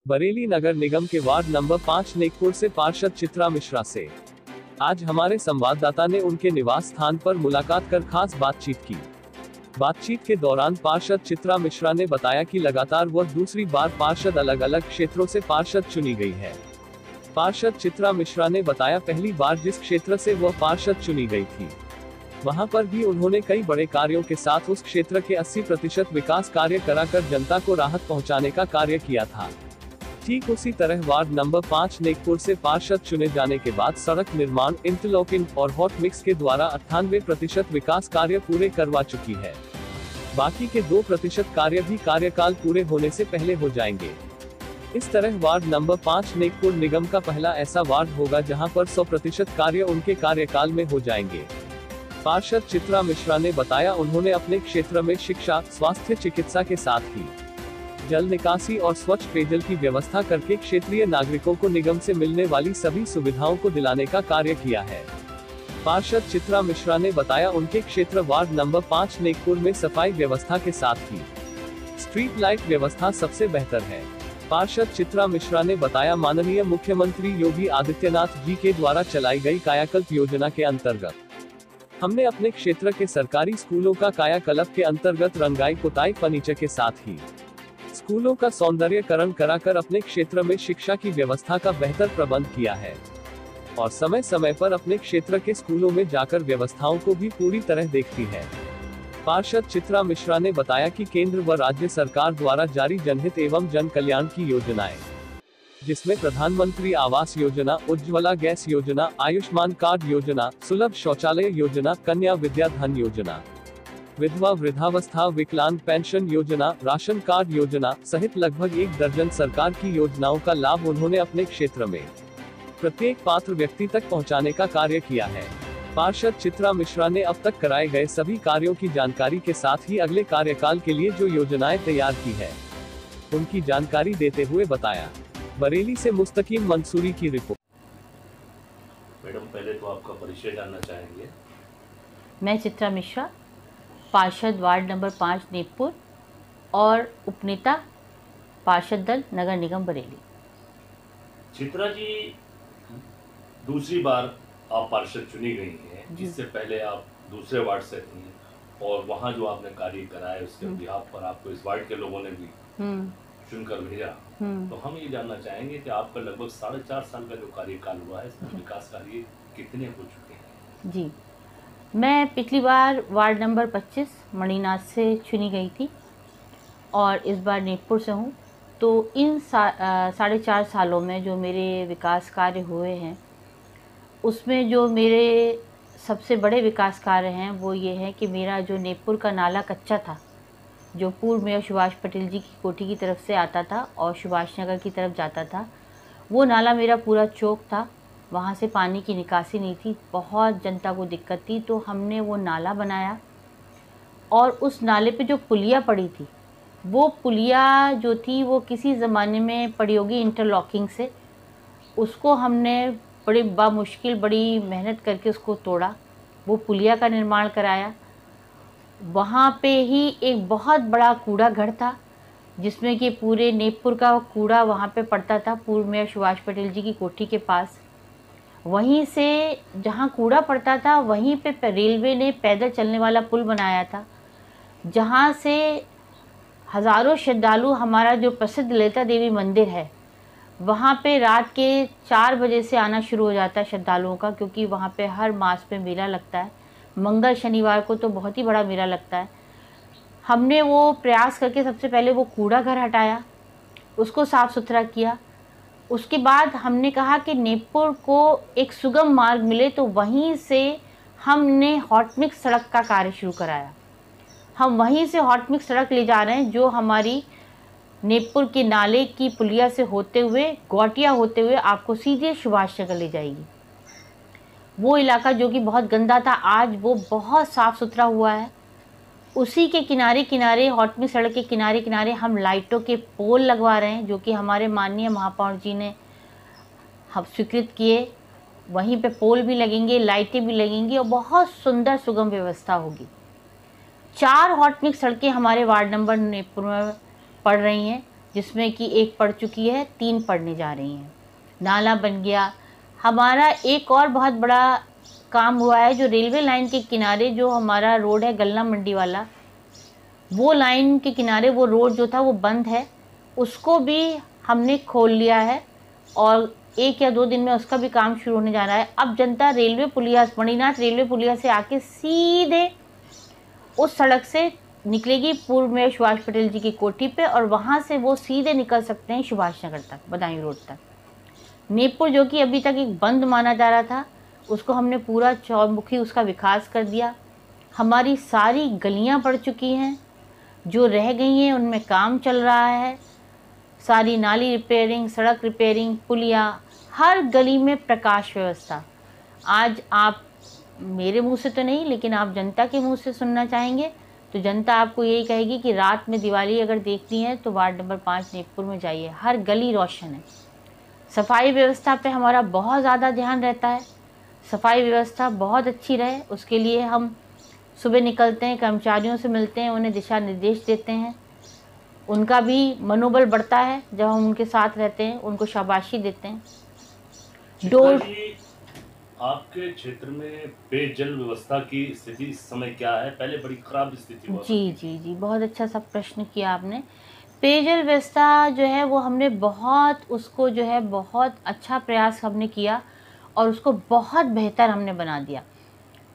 बरेली नगर निगम के ward number 5 Nekpur से पार्षद चित्रा मिश्रा से आज हमारे संवाददाता ने उनके निवास स्थान पर मुलाकात कर खास बातचीत की। बातचीत के दौरान पार्षद चित्रा मिश्रा ने बताया कि लगातार वह दूसरी बार पार्षद अलग अलग क्षेत्रों से पार्षद चुनी गई है। पार्षद चित्रा मिश्रा ने बताया पहली बार जिस क्षेत्र से वह पार्षद चुनी गई थी, वहां पर भी उन्होंने कई बड़े कार्यों के साथ उस क्षेत्र के 80% विकास कार्य कराकर जनता को राहत पहुंचाने का कार्य किया था। ठीक उसी तरह वार्ड नंबर 5 नेकपुर से पार्षद चुने जाने के बाद सड़क निर्माण, इंटरलॉकिंग और हॉट मिक्स के द्वारा 98% विकास कार्य पूरे करवा चुकी है। बाकी के 2% कार्य भी कार्यकाल पूरे होने से पहले हो जाएंगे। इस तरह वार्ड नंबर 5 नेकपुर निगम का पहला ऐसा वार्ड होगा जहां पर 100% कार्य उनके कार्यकाल में हो जाएंगे। पार्षद चित्रा मिश्रा ने बताया उन्होंने अपने क्षेत्र में शिक्षा, स्वास्थ्य, चिकित्सा के साथ ही जल निकासी और स्वच्छ पेयजल की व्यवस्था करके क्षेत्रीय नागरिकों को निगम से मिलने वाली सभी सुविधाओं को दिलाने का कार्य किया है। पार्षद चित्रा मिश्रा ने बताया उनके क्षेत्र वार्ड नंबर 5 नेकपुर में सफाई व्यवस्था के साथ ही स्ट्रीट लाइट व्यवस्था सबसे बेहतर है। पार्षद चित्रा मिश्रा ने बताया माननीय मुख्यमंत्री योगी आदित्यनाथ जी के द्वारा चलाई गई कायाकल्प योजना के अंतर्गत हमने अपने क्षेत्र के सरकारी स्कूलों का कायाकल्प के अंतर्गत रंगाई, पुताई, फर्नीचर के साथ ही स्कूलों का सौंदर्यकरण कराकर अपने क्षेत्र में शिक्षा की व्यवस्था का बेहतर प्रबंध किया है और समय समय पर अपने क्षेत्र के स्कूलों में जाकर व्यवस्थाओं को भी पूरी तरह देखती है। पार्षद चित्रा मिश्रा ने बताया कि केंद्र व राज्य सरकार द्वारा जारी जनहित एवं जन कल्याण की योजनाएं, जिसमें प्रधानमंत्री आवास योजना, उज्ज्वला गैस योजना, आयुष्मान कार्ड योजना, सुलभ शौचालय योजना, कन्या विद्या धन योजना, विधवा वृद्धावस्था विकलांग पेंशन योजना, राशन कार्ड योजना सहित लगभग 1 दर्जन सरकार की योजनाओं का लाभ उन्होंने अपने क्षेत्र में प्रत्येक पात्र व्यक्ति तक पहुंचाने का कार्य किया है। पार्षद चित्रा मिश्रा ने अब तक कराए गए सभी कार्यों की जानकारी के साथ ही अगले कार्यकाल के लिए जो योजनाएं तैयार की है उनकी जानकारी देते हुए बताया। बरेली से मुस्तकीम मंसूरी की रिपोर्ट। मैडम, पहले तो आपका परिचय जानना चाहेंगे। मैं चित्रा मिश्रा, पार्षद वार्ड नंबर 5 नेकपुर और उपनेता पार्षद दल नगर निगम बरेली। चित्रा जी, दूसरी बार आप पार्षद चुनी गई हैं, जिससे पहले आप दूसरे वार्ड से थी और वहाँ जो आपने कार्य कराए उसके बिहाफ पर आपको इस वार्ड के लोगों ने भी चुनकर भेजा। तो हम ये जानना चाहेंगे कि आपका लगभग 4.5 साल का जो कार्यकाल हुआ है, इसमें विकास कार्य कितने हो चुके हैं? जी, मैं पिछली बार वार्ड नंबर 25 मणिनाथ से चुनी गई थी और इस बार नेकपुर से हूँ। तो इन 4.5 सालों में जो मेरे विकास कार्य हुए हैं उसमें जो मेरे सबसे बड़े विकास कार्य हैं वो ये है कि मेरा जो नेकपुर का नाला कच्चा था, जो पूर्व मेयर सुभाष पटेल जी की कोठी की तरफ से आता था और सुभाष नगर की तरफ जाता था, वो नाला मेरा पूरा चौक था, वहाँ से पानी की निकासी नहीं थी, बहुत जनता को दिक्कत थी। तो हमने वो नाला बनाया और उस नाले पे जो पुलिया पड़ी थी, वो पुलिया जो थी वो किसी ज़माने में पड़ी होगी इंटरलॉकिंग से, उसको हमने बड़ी बामुश्किल बड़ी मेहनत करके उसको तोड़ा, वो पुलिया का निर्माण कराया। वहाँ पे ही एक बहुत बड़ा कूड़ा घर था जिसमें कि पूरे नेकपुर का कूड़ा वहाँ पे पड़ता था, पूर्व मेयर सुभाष पटेल जी की कोठी के पास। वहीं से जहाँ कूड़ा पड़ता था वहीं पे रेलवे ने पैदल चलने वाला पुल बनाया था, जहाँ से हज़ारों श्रद्धालु, हमारा जो प्रसिद्ध ललिता देवी मंदिर है वहाँ पे रात के 4 बजे से आना शुरू हो जाता है श्रद्धालुओं का, क्योंकि वहाँ पे हर मास में मेला लगता है। मंगल शनिवार को तो बहुत ही बड़ा मेला लगता है। हमने वो प्रयास करके सबसे पहले वो कूड़ा घर हटाया, उसको साफ़ सुथरा किया। उसके बाद हमने कहा कि नेकपुर को एक सुगम मार्ग मिले, तो वहीं से हमने हॉट मिक्स सड़क का कार्य शुरू कराया। हम वहीं से हॉट मिक्स सड़क ले जा रहे हैं जो हमारी नेकपुर के नाले की पुलिया से होते हुए, गौटिया होते हुए आपको सीधे सुभाष नगर ले जाएगी। वो इलाका जो कि बहुत गंदा था, आज वो बहुत साफ़ सुथरा हुआ है। उसी के किनारे किनारे, हॉट मिक्स सड़क के किनारे किनारे हम लाइटों के पोल लगवा रहे हैं, जो कि हमारे माननीय महापौर जी ने हम स्वीकृत किए। वहीं पे पोल भी लगेंगे, लाइटें भी लगेंगी और बहुत सुंदर सुगम व्यवस्था होगी। 4 हॉट मिक्स सड़कें हमारे वार्ड नंबर नेकपुर में पड़ रही हैं। जिसमें कि एक पड़ चुकी है, 3 पड़ने जा रही हैं। नाला बन गया। हमारा एक और बहुत बड़ा काम हुआ है, जो रेलवे लाइन के किनारे जो हमारा रोड है गल्ला मंडी वाला, वो लाइन के किनारे वो रोड जो था वो बंद है, उसको भी हमने खोल लिया है और 1 या 2 दिन में उसका भी काम शुरू होने जा रहा है। अब जनता रेलवे पुलिया, मणिनाथ रेलवे पुलिया से आके सीधे उस सड़क से निकलेगी पूर्व में सुभाष पटेल जी की कोठी पे, और वहाँ से वो सीधे निकल सकते हैं सुभाष नगर तक, बदायूं रोड तक। नेपुर जो कि अभी तक एक बंद माना जा रहा था, उसको हमने पूरा चौमुखी उसका विकास कर दिया। हमारी सारी गलियाँ पड़ चुकी हैं, जो रह गई हैं उनमें काम चल रहा है। सारी नाली रिपेयरिंग, सड़क रिपेयरिंग, पुलिया, हर गली में प्रकाश व्यवस्था। आज आप मेरे मुंह से तो नहीं, लेकिन आप जनता के मुंह से सुनना चाहेंगे तो जनता आपको यही कहेगी कि रात में दिवाली अगर देखनी है तो वार्ड नंबर 5 नेपुर में जाइए, हर गली रोशन है। सफाई व्यवस्था पे हमारा बहुत ज़्यादा ध्यान रहता है। सफाई व्यवस्था बहुत अच्छी रहे, उसके लिए हम सुबह निकलते हैं, कर्मचारियों से मिलते हैं, उन्हें दिशा निर्देश देते हैं। उनका भी मनोबल बढ़ता है जब हम उनके साथ रहते हैं, उनको शाबाशी देते हैं। आपके क्षेत्र में पेयजल व्यवस्था की स्थिति इस समय क्या है? पहले बड़ी खराब स्थिति हुआ। जी, बहुत अच्छा सा प्रश्न किया आपने। पेयजल व्यवस्था जो है वो हमने बहुत अच्छा प्रयास हमने किया और उसको बहुत बेहतर हमने बना दिया।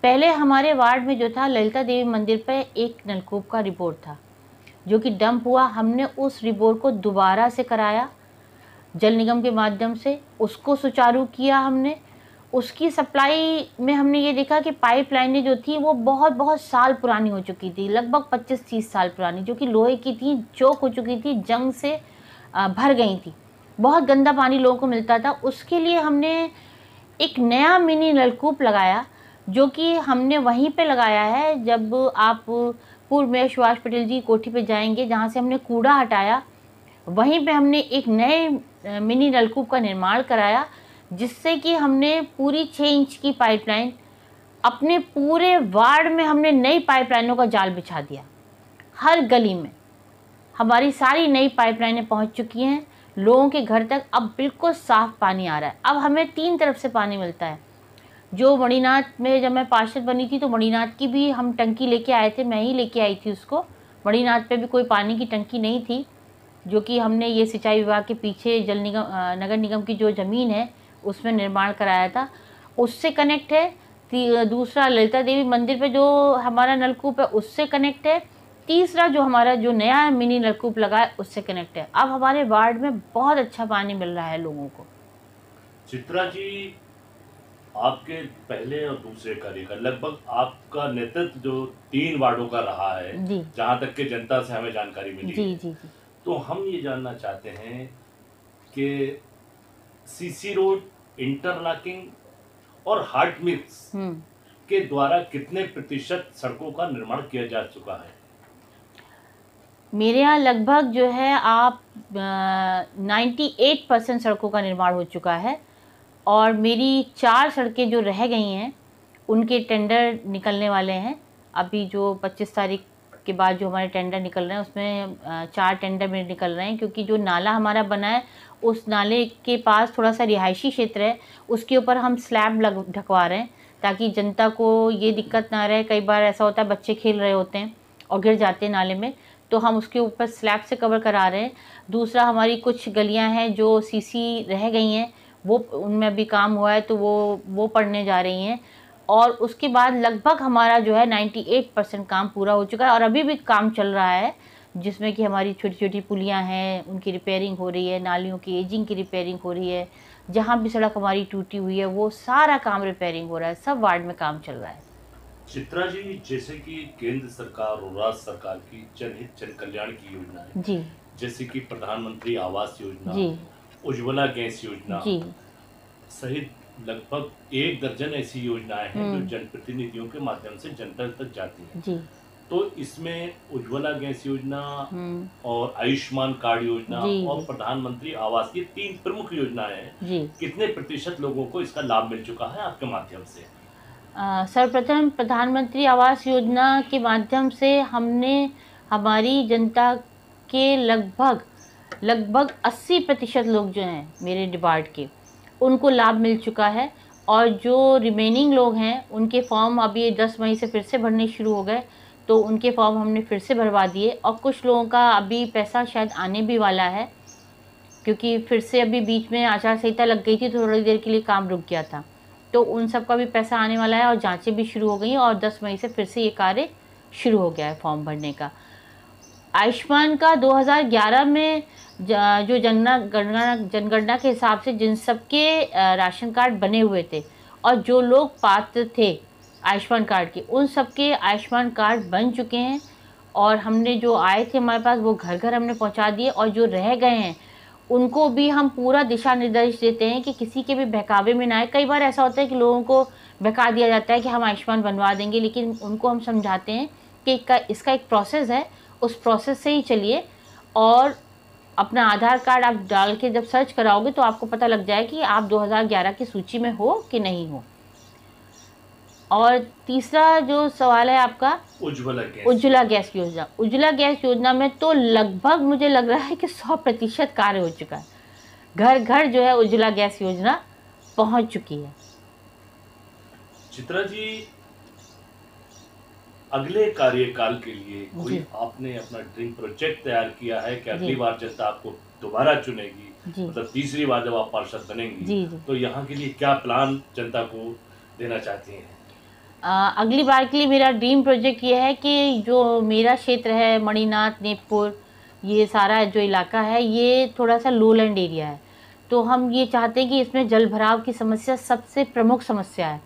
पहले हमारे वार्ड में जो था, ललिता देवी मंदिर पे एक नलकूप का रिपोर्ट था जो कि डंप हुआ। हमने उस रिपोर्ट को दोबारा से कराया जल निगम के माध्यम से, उसको सुचारू किया हमने। उसकी सप्लाई में हमने ये देखा कि पाइपलाइनें जो थी वो बहुत साल पुरानी हो चुकी थी, लगभग 25-30 साल पुरानी, जो कि लोहे की थी, चोक हो चुकी थी, जंग से भर गई थी, बहुत गंदा पानी लोगों को मिलता था। उसके लिए हमने एक नया मिनी नलकूप लगाया, जो कि हमने वहीं पे लगाया है। जब आप पूर्व में सुभाष पटेल जी कोठी पे जाएंगे, जहाँ से हमने कूड़ा हटाया, वहीं पे हमने एक नए मिनी नलकूप का निर्माण कराया, जिससे कि हमने पूरी 6 इंच की पाइपलाइन, अपने पूरे वार्ड में हमने नई पाइपलाइनों का जाल बिछा दिया। हर गली में हमारी सारी नई पाइपलाइनें पहुंच चुकी हैं, लोगों के घर तक अब बिल्कुल साफ़ पानी आ रहा है। अब हमें 3 तरफ से पानी मिलता है। जो मणिनाथ में जब मैं पार्षद बनी थी तो मणिनाथ की भी हम टंकी लेके आए थे, मैं ही लेके आई थी उसको। मणिनाथ पे भी कोई पानी की टंकी नहीं थी, जो कि हमने ये सिंचाई विभाग के पीछे जल निगम, नगर निगम की जो ज़मीन है उसमें निर्माण कराया था, उससे कनेक्ट है। दूसरा ललिता देवी मंदिर पे जो हमारा नलकूप है उससे कनेक्ट है। तीसरा जो हमारा जो नया मिनी नलकूप लगा है उससे कनेक्ट है। अब हमारे वार्ड में बहुत अच्छा पानी मिल रहा है लोगों को। चित्रा जी, आपके पहले और दूसरे कार्यकाल, लगभग आपका नेतृत्व जो 3 वार्डों का रहा है, जहाँ तक के जनता से हमें जानकारी मिली जी। तो हम ये जानना चाहते हैं कि सीसी रोड, इंटरलॉकिंग और हार्ड मिक्स के द्वारा कितने प्रतिशत सड़कों का निर्माण किया जा चुका है? मेरे यहाँ लगभग जो है आप 98% सड़कों का निर्माण हो चुका है, और मेरी 4 सड़कें जो रह गई हैं उनके टेंडर निकलने वाले हैं। अभी जो 25 तारीख के बाद जो हमारे टेंडर निकल रहे हैं उसमें 4 टेंडर मेरे निकल रहे हैं, क्योंकि जो नाला हमारा बना है उस नाले के पास थोड़ा सा रिहायशी क्षेत्र है, उसके ऊपर हम स्लैब ढकवा रहे हैं ताकि जनता को ये दिक्कत ना रहे। कई बार ऐसा होता है बच्चे खेल रहे होते हैं और गिर जाते हैं नाले में, तो हम उसके ऊपर स्लैब से कवर करा रहे हैं। दूसरा, हमारी कुछ गलियां हैं जो सीसी रह गई हैं, वो उनमें अभी काम हुआ है तो वो पड़ने जा रही हैं। और उसके बाद लगभग हमारा जो है 98% काम पूरा हो चुका है, और अभी भी काम चल रहा है, जिसमें कि हमारी छोटी छोटी पुलियां हैं उनकी रिपेयरिंग हो रही है, नालियों की एजिंग की रिपेयरिंग हो रही है, जहाँ भी सड़क हमारी टूटी हुई है वो सारा काम रिपेयरिंग हो रहा है, सब वार्ड में काम चल रहा है। चित्रा जी, जैसे कि केंद्र सरकार और राज्य सरकार की जनहित जन कल्याण की योजनाएं जी, जैसे कि प्रधानमंत्री आवास योजना जी, उज्ज्वला गैस योजना जी, सहित लगभग 1 दर्जन ऐसी योजनाएं हैं जो जनप्रतिनिधियों के माध्यम से जनता तक जाती हैं जी। तो इसमें उज्ज्वला गैस योजना और आयुष्मान कार्ड योजना और प्रधानमंत्री आवास, ये 3 प्रमुख योजनाएं हैं। कितने प्रतिशत लोगों को इसका लाभ मिल चुका है आपके माध्यम से? सर्वप्रथम प्रधानमंत्री आवास योजना के माध्यम से हमने हमारी जनता के लगभग लगभग 80% लोग जो हैं मेरे डिपार्ट के, उनको लाभ मिल चुका है। और जो रिमेनिंग लोग हैं उनके फॉर्म अभी 10 मई से फिर से भरने शुरू हो गए, तो उनके फॉर्म हमने फिर से भरवा दिए। और कुछ लोगों का अभी पैसा शायद आने भी वाला है, क्योंकि फिर से अभी बीच में आचार संहिता लग गई थी, तो थोड़ी देर के लिए काम रुक गया था। तो उन सब का भी पैसा आने वाला है और जांचें भी शुरू हो गई हैं, और 10 मई से फिर से ये कार्य शुरू हो गया है फॉर्म भरने का। आयुष्मान का 2011 में जो जनगणना के हिसाब से जिन सबके राशन कार्ड बने हुए थे और जो लोग पात्र थे आयुष्मान कार्ड के, उन सबके आयुष्मान कार्ड बन चुके हैं। और हमने जो आए थे हमारे पास वो घर घर हमने पहुंचा दिए, और जो रह गए हैं उनको भी हम पूरा दिशा निर्देश देते हैं कि किसी के भी बहकावे में ना आए। कई बार ऐसा होता है कि लोगों को बहका दिया जाता है कि हम आयुष्मान बनवा देंगे, लेकिन उनको हम समझाते हैं कि इसका एक प्रोसेस है, उस प्रोसेस से ही चलिए। और अपना आधार कार्ड आप डाल के जब सर्च कराओगे तो आपको पता लग जाए कि आप 2011 की सूची में हो कि नहीं हो। और तीसरा जो सवाल है आपका उज्ज्वला गैस योजना। उज्ज्वला गैस योजना में तो लगभग मुझे लग रहा है कि 100% कार्य हो चुका है। घर घर जो है उज्ज्वला गैस योजना पहुंच चुकी है। चित्रा जी, अगले कार्यकाल के लिए कोई आपने अपना ड्रीम प्रोजेक्ट तैयार किया है कि अगली बार जनता आपको दोबारा चुनेगी, मतलब तीसरी बार जब आप पार्षद बनेंगी, तो यहाँ के लिए क्या प्लान जनता को देना चाहती हैं? अगली बार के लिए मेरा ड्रीम प्रोजेक्ट ये है कि जो मेरा क्षेत्र है मणिनाथ, नेपपुर, ये सारा जो इलाका है ये थोड़ा सा लोलैंड एरिया है। तो हम ये चाहते हैं कि इसमें जल भराव की समस्या सबसे प्रमुख समस्या है।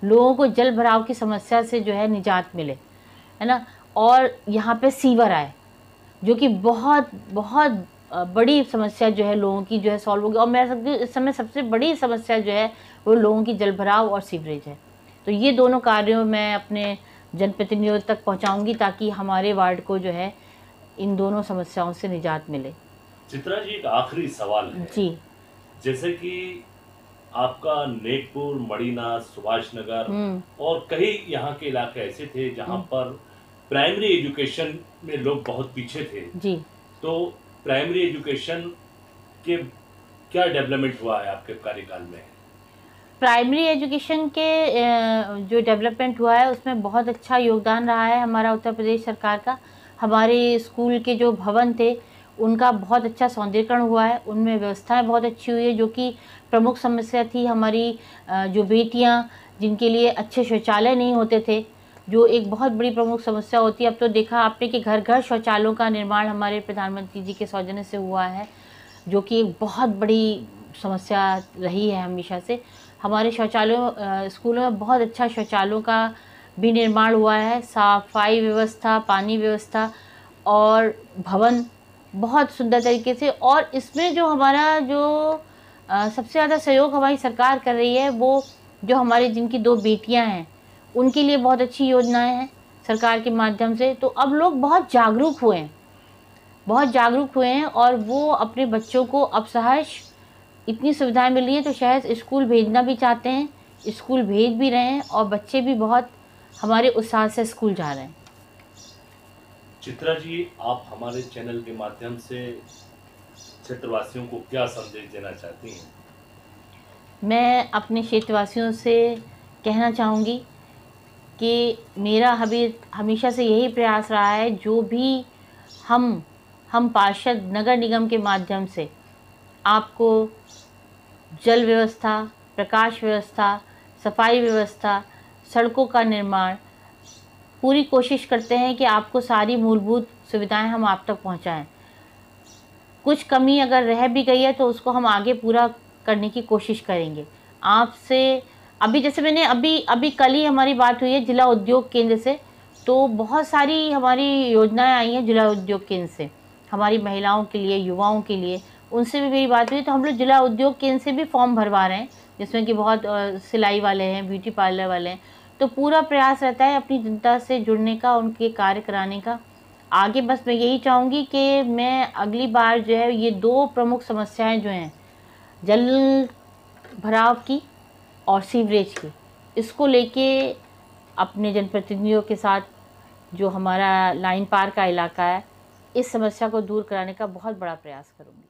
लोगों को जल भराव की समस्या से जो है निजात मिले, है ना। और यहाँ पे सीवर आए, जो कि बहुत बहुत बड़ी समस्या जो है लोगों की जो है सॉल्व होगी। और मैं सकती हूँ इस समय सबसे बड़ी समस्या जो है वो लोगों की जल भराव और सीवरेज है। तो ये दोनों कार्यों मैं अपने जनप्रतिनिधियों तक पहुँचाऊँगी ताकि हमारे वार्ड को जो है इन दोनों समस्याओं से निजात मिले। चित्रा जी, एक आखिरी सवाल है जी। जैसे कि आपका नेकपुर, मणिनाथ, सुभाष नगर और कई यहाँ के इलाके ऐसे थे जहाँ पर प्राइमरी एजुकेशन में लोग बहुत पीछे थे जी। तो प्राइमरी एजुकेशन के क्या डेवलपमेंट हुआ है आपके कार्यकाल में? प्राइमरी एजुकेशन के जो डेवलपमेंट हुआ है उसमें बहुत अच्छा योगदान रहा है हमारा उत्तर प्रदेश सरकार का। हमारे स्कूल के जो भवन थे उनका बहुत अच्छा सौंदर्यीकरण हुआ है, उनमें व्यवस्थाएं बहुत अच्छी हुई है। जो कि प्रमुख समस्या थी हमारी जो बेटियां जिनके लिए अच्छे शौचालय नहीं होते थे, जो एक बहुत बड़ी प्रमुख समस्या होती है। अब तो देखा आपने कि घर घर शौचालयों का निर्माण हमारे प्रधानमंत्री जी के सौजन्य से हुआ है, जो कि एक बहुत बड़ी समस्या रही है हमेशा से। हमारे शौचालयों स्कूलों में बहुत अच्छा शौचालयों का भी निर्माण हुआ है, सफाई व्यवस्था, पानी व्यवस्था और भवन बहुत सुंदर तरीके से। और इसमें जो हमारा जो सबसे ज़्यादा सहयोग हमारी सरकार कर रही है वो जो हमारी जिनकी 2 बेटियां हैं उनके लिए बहुत अच्छी योजनाएं हैं सरकार के माध्यम से। तो अब लोग बहुत जागरूक हुए हैं और वो अपने बच्चों को अब सहज इतनी सुविधाएं मिल रही हैं तो शायद स्कूल भेजना भी चाहते हैं, स्कूल भेज भी रहे हैं और बच्चे भी बहुत हमारे उत्साह से स्कूल जा रहे हैं। चित्रा जी, आप हमारे चैनल के माध्यम से क्षेत्रवासियों को क्या संदेश देना चाहती हैं? मैं अपने क्षेत्रवासियों से कहना चाहूँगी कि मेरा हमेशा से यही प्रयास रहा है, जो भी हम पार्षद नगर निगम के माध्यम से आपको जल व्यवस्था, प्रकाश व्यवस्था, सफाई व्यवस्था, सड़कों का निर्माण पूरी कोशिश करते हैं कि आपको सारी मूलभूत सुविधाएं हम आप तक पहुंचाएं। कुछ कमी अगर रह भी गई है तो उसको हम आगे पूरा करने की कोशिश करेंगे। आपसे अभी जैसे मैंने अभी कल ही हमारी बात हुई है जिला उद्योग केंद्र से, तो बहुत सारी हमारी योजनाएं आई हैं जिला उद्योग केंद्र से हमारी महिलाओं के लिए, युवाओं के लिए, उनसे भी मेरी बात हुई। तो हम लोग जिला उद्योग केंद्र से भी फॉर्म भरवा रहे हैं, जिसमें कि बहुत सिलाई वाले हैं, ब्यूटी पार्लर वाले हैं। तो पूरा प्रयास रहता है अपनी जनता से जुड़ने का, उनके कार्य कराने का। आगे बस मैं यही चाहूँगी कि मैं अगली बार जो है ये 2 प्रमुख समस्याएं जो हैं जल भराव की और सीवरेज की, इसको लेके अपने जनप्रतिनिधियों के साथ जो हमारा लाइन पार का इलाका है इस समस्या को दूर कराने का बहुत बड़ा प्रयास करूँगी।